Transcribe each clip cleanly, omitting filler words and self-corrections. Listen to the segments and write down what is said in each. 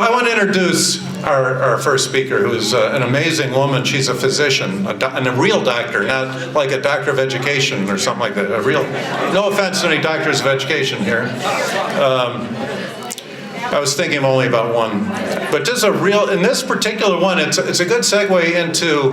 I want to introduce our first speaker, who's an amazing woman. She's a physician, and a real doctor, not like a doctor of education or something like that. A real, no offense to any doctors of education here. I was thinking only about one, but just a real, in this particular one, it's a good segue into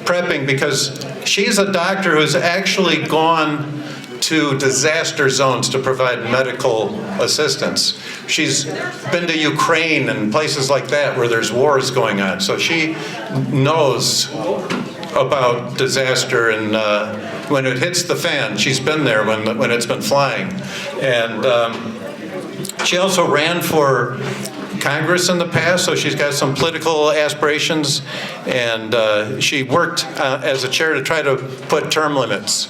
prepping, because she's a doctor who's actually gone to disaster zones to provide medical assistance. She's been to Ukraine and places like that where there's wars going on. So she knows about disaster, and when it hits the fan, she's been there when it's been flying. And she also ran for Congress in the past, so she's got some political aspirations, and she worked as a chair to try to put term limits,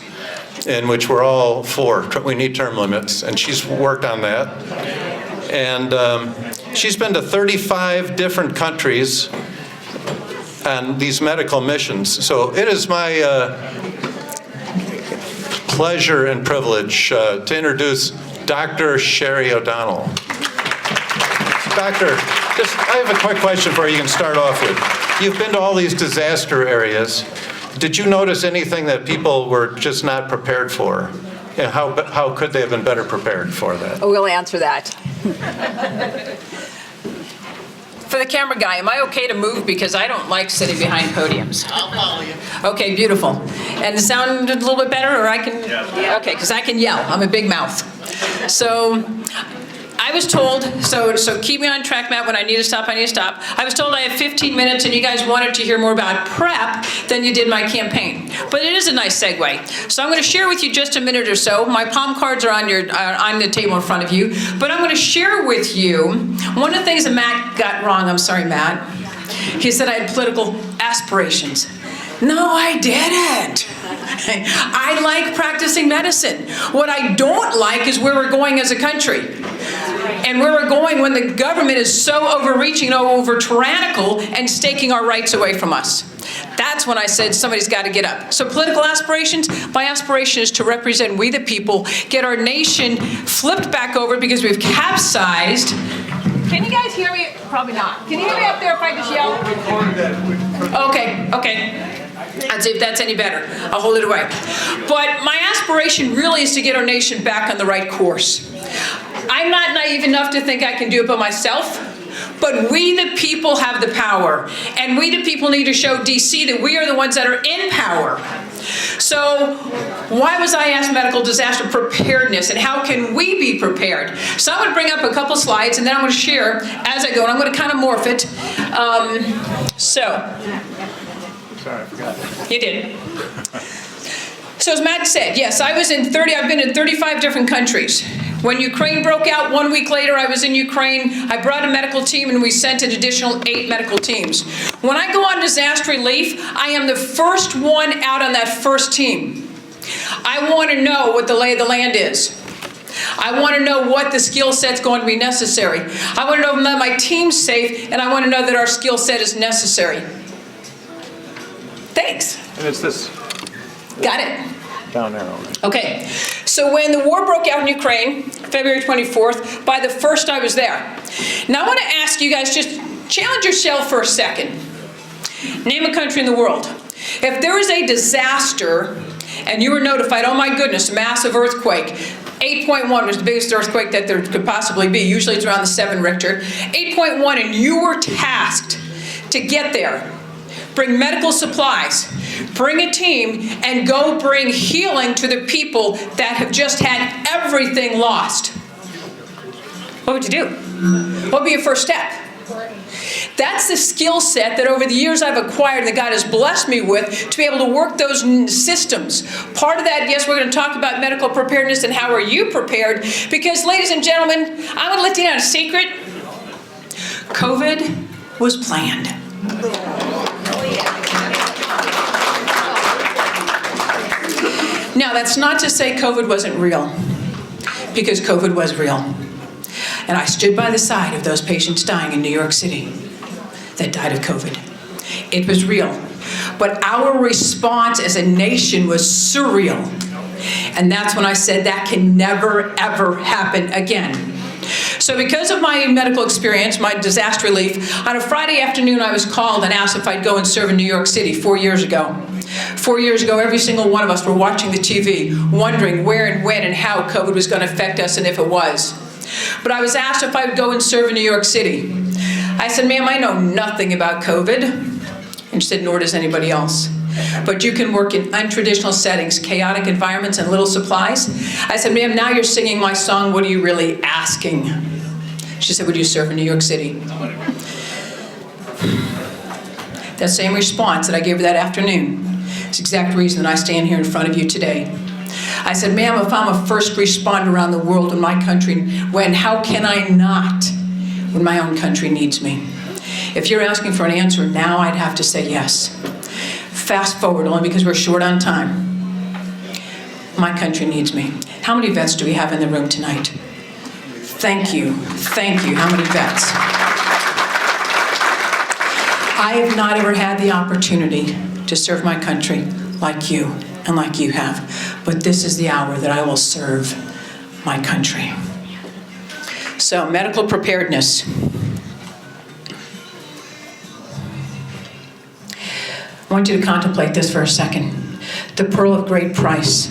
in which we're all for. We need term limits, and she's worked on that. And she's been to 35 different countries on these medical missions. So it is my pleasure and privilege to introduce Dr. Sherry O'Donnell. Doctor, I have a quick question for you. You can start off with. You've been to all these disaster areas. Did you notice anything that people were just not prepared for? And how could they have been better prepared for that? We'll answer that. For the camera guy, am I okay to move? Because I don't like sitting behind podiums. I'll follow you. Okay, beautiful. And the sound a little bit better, or I can? Yeah. Okay, because I can yell. I'm a big mouth. So I was told, so keep me on track, Matt. When I need to stop, I need to stop. I was told I have 15 minutes, and you guys wanted to hear more about prep than you did my campaign. But it is a nice segue. So I'm going to share with you just a minute or so. My palm cards are on the table in front of you. But I'm going to share with you one of the things that Matt got wrong. I'm sorry, Matt. He said I had political aspirations. No, I didn't. I like practicing medicine. What I don't like is where we're going as a country. And where we're going when the government is so overreaching, over tyrannical, and taking our rights away from us. That's when I said somebody's got to get up. So political aspirations, my aspiration is to represent we the people, get our nation flipped back over because we've capsized. Can you guys hear me? Probably not. Can you hear me up there if I just yell? Okay. I'd see if that's any better. I'll hold it away. But my aspiration really is to get our nation back on the right course. I'm not naive enough to think I can do it by myself, but we the people have the power. And we the people need to show DC that we are the ones that are in power. So why was I asked medical disaster preparedness, and how can we be prepared? So I'm going to bring up a couple slides, and then I'm going to share as I go, and I'm going to kind of morph it. Sorry, I forgot. You did. So as Matt said, yes, I've been in 35 different countries. When Ukraine broke out, 1 week later, I was in Ukraine. I brought a medical team, and we sent an additional 8 medical teams. When I go on disaster relief, I am the first one out on that first team. I want to know what the lay of the land is. I want to know what the skill set's going to be necessary. I want to know that my team's safe, and I want to know that our skill set is necessary. Thanks. And it's this. Got it. Down arrow. Okay, so when the war broke out in Ukraine, February 24th, by the 1st I was there. Now I want to ask you guys, just challenge yourself for a second. Name a country in the world. If there is a disaster and you were notified, oh my goodness, massive earthquake, 8.1 was the biggest earthquake that there could possibly be. Usually it's around the 7 Richter. 8.1, and you were tasked to get there. Bring medical supplies, bring a team, and go bring healing to the people that have just had everything lost. What would you do? What would be your first step? That's the skill set that over the years I've acquired, that God has blessed me with, to be able to work those systems. Part of that, yes, we're going to talk about medical preparedness and how are you prepared, because ladies and gentlemen, I'm going to let you know a secret. COVID was planned. Now, that's not to say COVID wasn't real, because COVID was real. And I stood by the side of those patients dying in New York City that died of COVID. It was real. But our response as a nation was surreal. And that's when I said that can never, ever happen again. So because of my medical experience, my disaster relief, on a Friday afternoon I was called and asked if I'd go and serve in New York City 4 years ago. 4 years ago, every single one of us were watching the TV, wondering where and when and how COVID was going to affect us and if it was. But I was asked if I would go and serve in New York City. I said, ma'am, I know nothing about COVID. And she said, nor does anybody else. But you can work in untraditional settings, chaotic environments, and little supplies. I said, ma'am, now you're singing my song, what are you really asking? She said, would you serve in New York City? That same response that I gave her that afternoon is the exact reason that I stand here in front of you today. I said, ma'am, if I'm a first responder around the world in my country, how can I not when my own country needs me? If you're asking for an answer now, I'd have to say yes. Fast forward, only because we're short on time. My country needs me. How many vets do we have in the room tonight? Thank you. Thank you. How many vets? I have not ever had the opportunity to serve my country like you and like you have. But this is the hour that I will serve my country. So, medical preparedness. I want you to contemplate this for a second. The pearl of great price.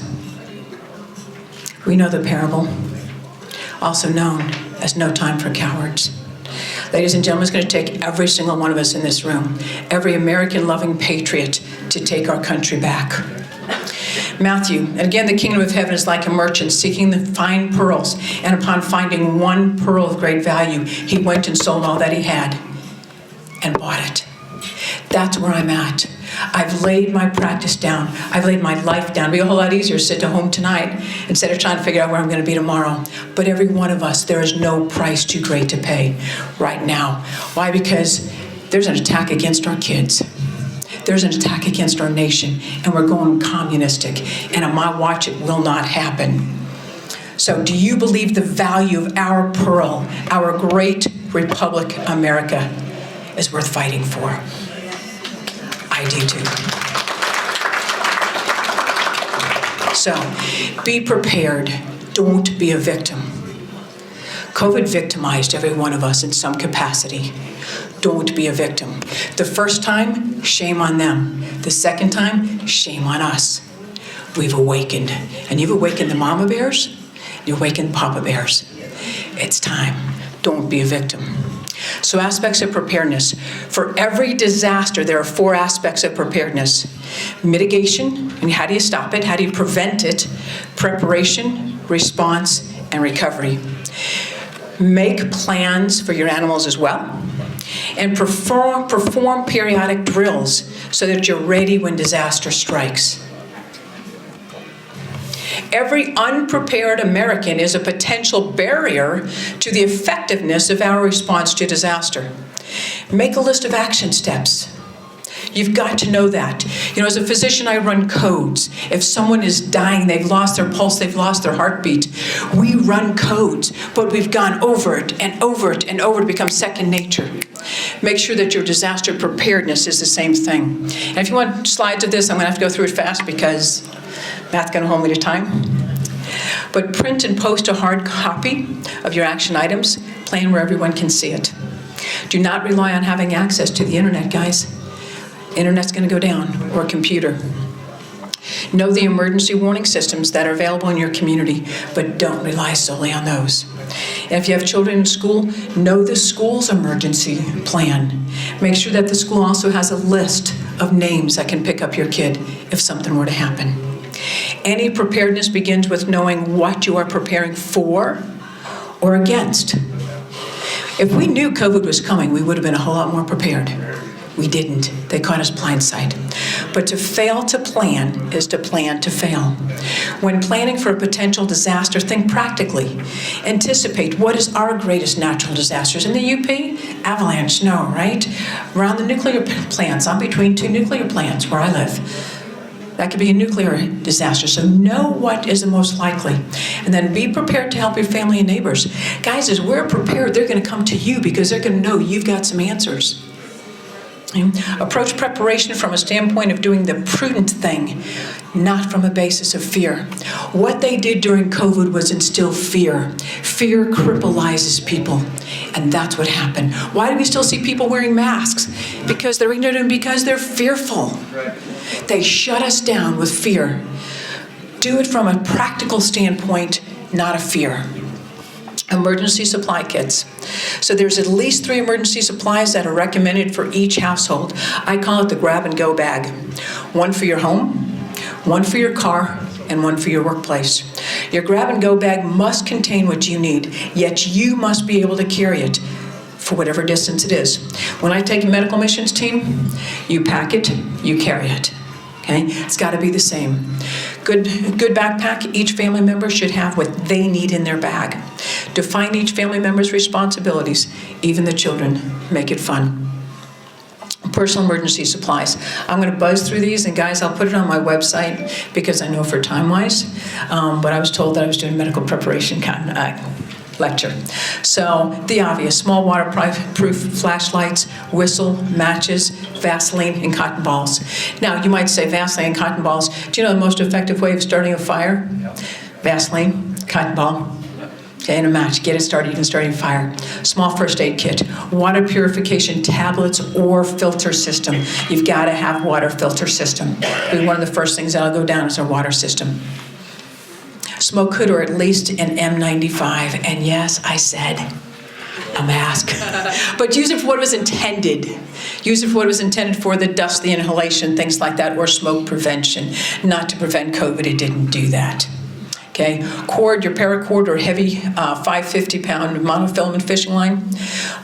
We know the parable, also known as no time for cowards. Ladies and gentlemen, it's going to take every single one of us in this room, every American-loving patriot, to take our country back. Matthew, and again, the kingdom of heaven is like a merchant seeking the fine pearls, and upon finding one pearl of great value, he went and sold all that he had and bought it. That's where I'm at. I've laid my practice down. I've laid my life down. It'd be a whole lot easier to sit at home tonight instead of trying to figure out where I'm going to be tomorrow. But every one of us, there is no price too great to pay right now. Why? Because there's an attack against our kids. There's an attack against our nation, and we're going communistic. And on my watch, it will not happen. So do you believe the value of our pearl, our great Republic, America, is worth fighting for? I do too. So, be prepared. Don't be a victim. COVID victimized every one of us in some capacity. Don't be a victim. The first time, shame on them. The second time, shame on us. We've awakened. And you've awakened the mama bears, you've awakened papa bears. It's time. Don't be a victim. So aspects of preparedness. For every disaster, there are 4 aspects of preparedness. Mitigation, and how do you stop it? How do you prevent it? Preparation, response, and recovery. Make plans for your animals as well. And perform periodic drills so that you're ready when disaster strikes. Every unprepared American is a potential barrier to the effectiveness of our response to disaster. Make a list of action steps. You've got to know that. You know, as a physician, I run codes. If someone is dying, they've lost their pulse, they've lost their heartbeat, we run codes, but we've gone over it and over it and over to become second nature. Make sure that your disaster preparedness is the same thing. And if you want slides of this, I'm going to have to go through it fast because Matt's going to hold me to time. But print and post a hard copy of your action items. Plan where everyone can see it. Do not rely on having access to the internet, guys. Internet's going to go down, or a computer. Know the emergency warning systems that are available in your community, but don't rely solely on those. And if you have children in school, know the school's emergency plan. Make sure that the school also has a list of names that can pick up your kid if something were to happen. Any preparedness begins with knowing what you are preparing for or against. If we knew COVID was coming, we would have been a whole lot more prepared. We didn't. They caught us blindside. But to fail to plan is to plan to fail. When planning for a potential disaster, think practically. Anticipate what is our greatest natural disasters. In the UP, avalanche, snow, right? Around the nuclear plants. I'm between 2 nuclear plants where I live. That could be a nuclear disaster. So know what is the most likely. And then be prepared to help your family and neighbors. Guys, as we're prepared, they're going to come to you because they're going to know you've got some answers. Approach preparation from a standpoint of doing the prudent thing, not from a basis of fear. What they did during COVID was instill fear. Fear crippleizes people, and that's what happened. Why do we still see people wearing masks? Because they're ignorant and because they're fearful. They shut us down with fear. Do it from a practical standpoint, not a fear. Emergency supply kits. So there's at least 3 emergency supplies that are recommended for each household. I call it the grab and go bag. 1 for your home, 1 for your car, and 1 for your workplace. Your grab and go bag must contain what you need, yet you must be able to carry it for whatever distance it is. When I take a medical missions team, you pack it, you carry it. Okay? It's got to be the same. Good backpack, each family member should have what they need in their bag. Define each family member's responsibilities, even the children. Make it fun. Personal emergency supplies. I'm going to buzz through these, and guys, I'll put it on my website because I know for time-wise, but I was told that I was doing medical preparation lecture. So the obvious: small waterproof flashlights, whistle, matches, Vaseline, and cotton balls. Now, you might say Vaseline and cotton balls. Do you know the most effective way of starting a fire? Vaseline, cotton ball, and a match. Get it started, you can start a fire. Small first aid kit, water purification tablets or filter system. You've got to have water filter system. One of the first things that'll go down is our water system. Smoke hood or at least an M95. And yes, I said a mask. But use it for what it was intended. Use it for what it was intended for, the dust, the inhalation, things like that, or smoke prevention. Not to prevent COVID, it didn't do that. Okay, cord, your paracord or heavy 550-pound monofilament fishing line.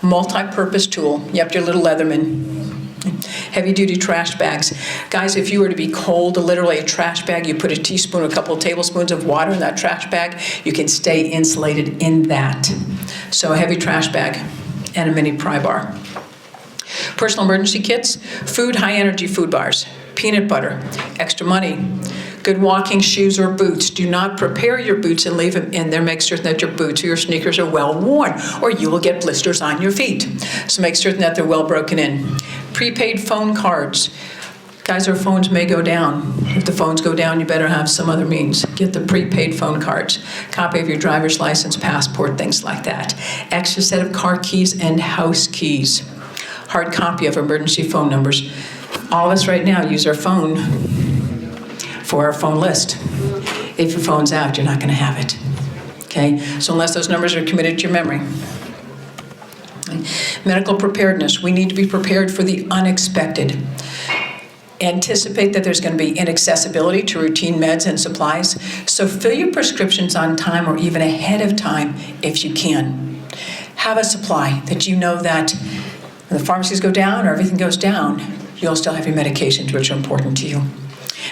Multi-purpose tool. Yep, your little Leatherman. Heavy-duty trash bags. Guys, if you were to be cold, literally a trash bag, you put a teaspoon, a couple of tablespoons of water in that trash bag, you can stay insulated in that. So a heavy trash bag and a mini pry bar. Personal emergency kits, food, high-energy food bars, peanut butter, extra money, good walking shoes or boots. Do not prepare your boots and leave them in there. Make certain that your boots or your sneakers are well worn, or you will get blisters on your feet. So make certain that they're well broken in. Prepaid phone cards. Guys, our phones may go down. If the phones go down, you better have some other means. Get the prepaid phone cards. Copy of your driver's license, passport, things like that. Extra set of car keys and house keys. Hard copy of emergency phone numbers. All of us right now use our phone for our phone list. If your phone's out, you're not going to have it. Okay? So unless those numbers are committed to your memory. Medical preparedness. We need to be prepared for the unexpected. Anticipate that there's going to be inaccessibility to routine meds and supplies. So fill your prescriptions on time or even ahead of time if you can. Have a supply that you know that when the pharmacies go down or everything goes down, you'll still have your medications, which are important to you.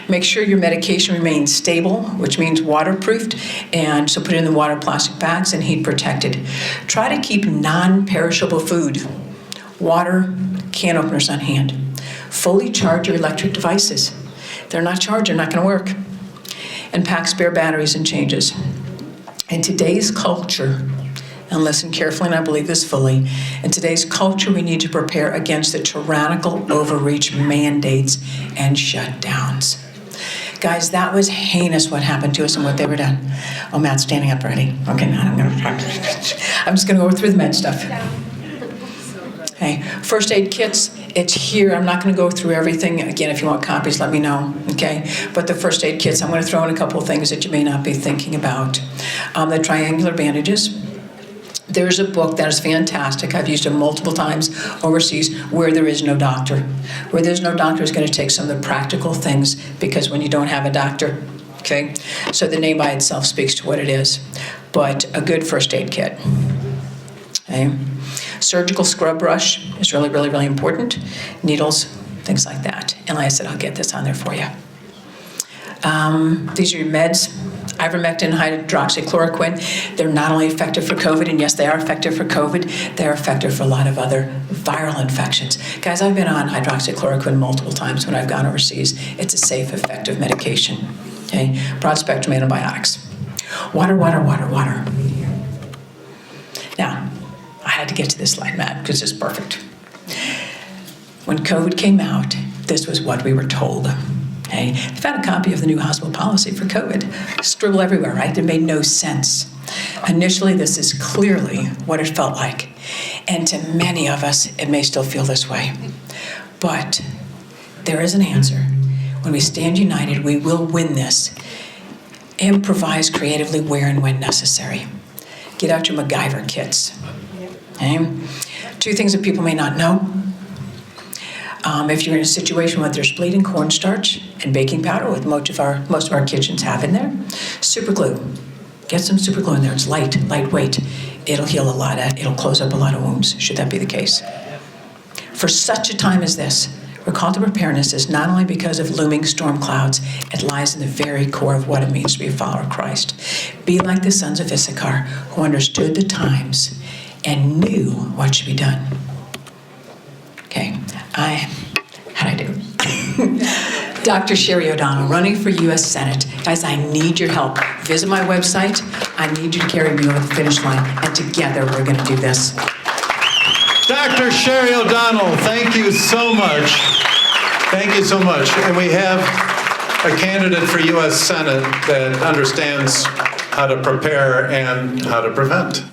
Make sure your medication remains stable, which means waterproofed, and so put it in the water plastic bags and heat protected. Try to keep non-perishable food, water, can openers on hand. Fully charge your electric devices. If they're not charged, they're not going to work. And pack spare batteries and changes. In today's culture, and listen carefully, and I believe this fully, in today's culture, we need to prepare against the tyrannical overreach mandates and shutdowns. Guys, that was heinous what happened to us and what they were done. Oh, Matt's standing up already. Okay, now I'm just going to go through the med stuff. Okay, first aid kits, it's here. I'm not going to go through everything. Again, if you want copies, let me know, okay? But the first aid kits, I'm going to throw in a couple of things that you may not be thinking about. The triangular bandages. There's a book that is fantastic. I've used it multiple times overseas, Where There Is No Doctor. Where There's No Doctor is going to take some of the practical things because when you don't have a doctor, okay? So the name by itself speaks to what it is. But a good first aid kit, okay? Surgical scrub brush is really, really, really important. Needles, things like that. And like I said, I'll get this on there for you. These are your meds. Ivermectin, hydroxychloroquine. They're not only effective for COVID, and yes, they are effective for COVID, they're effective for a lot of other viral infections. Guys, I've been on hydroxychloroquine multiple times when I've gone overseas. It's a safe, effective medication. Okay? Broad spectrum antibiotics. Water, water, water, water. Now, I had to get to this slide, Matt, because it's perfect. When COVID came out, this was what we were told. Okay? I found a copy of the new hospital policy for COVID. Scribble everywhere, right? It made no sense. Initially, this is clearly what it felt like. And to many of us, it may still feel this way. But there is an answer. When we stand united, we will win this. Improvise creatively where and when necessary. Get out your MacGyver kits. Okay? 2 things that people may not know. If you're in a situation where there's bleeding cornstarch and baking powder, with most of our kitchens have in there, super glue. Get some super glue in there. It's lightweight. It'll heal a lot. It'll close up a lot of wounds, should that be the case. For such a time as this, we're called to preparedness is not only because of looming storm clouds, it lies in the very core of what it means to be a follower of Christ. Be like the sons of Issachar, who understood the times and knew what should be done. Okay, how'd I do? Dr. Sherry O'Donnell, running for U.S. Senate. Guys, I need your help. Visit my website. I need you to carry me over the finish line, and together we're going to do this. Dr. Sherry O'Donnell, thank you so much. Thank you so much. And we have a candidate for U.S. Senate that understands how to prepare and how to prevent.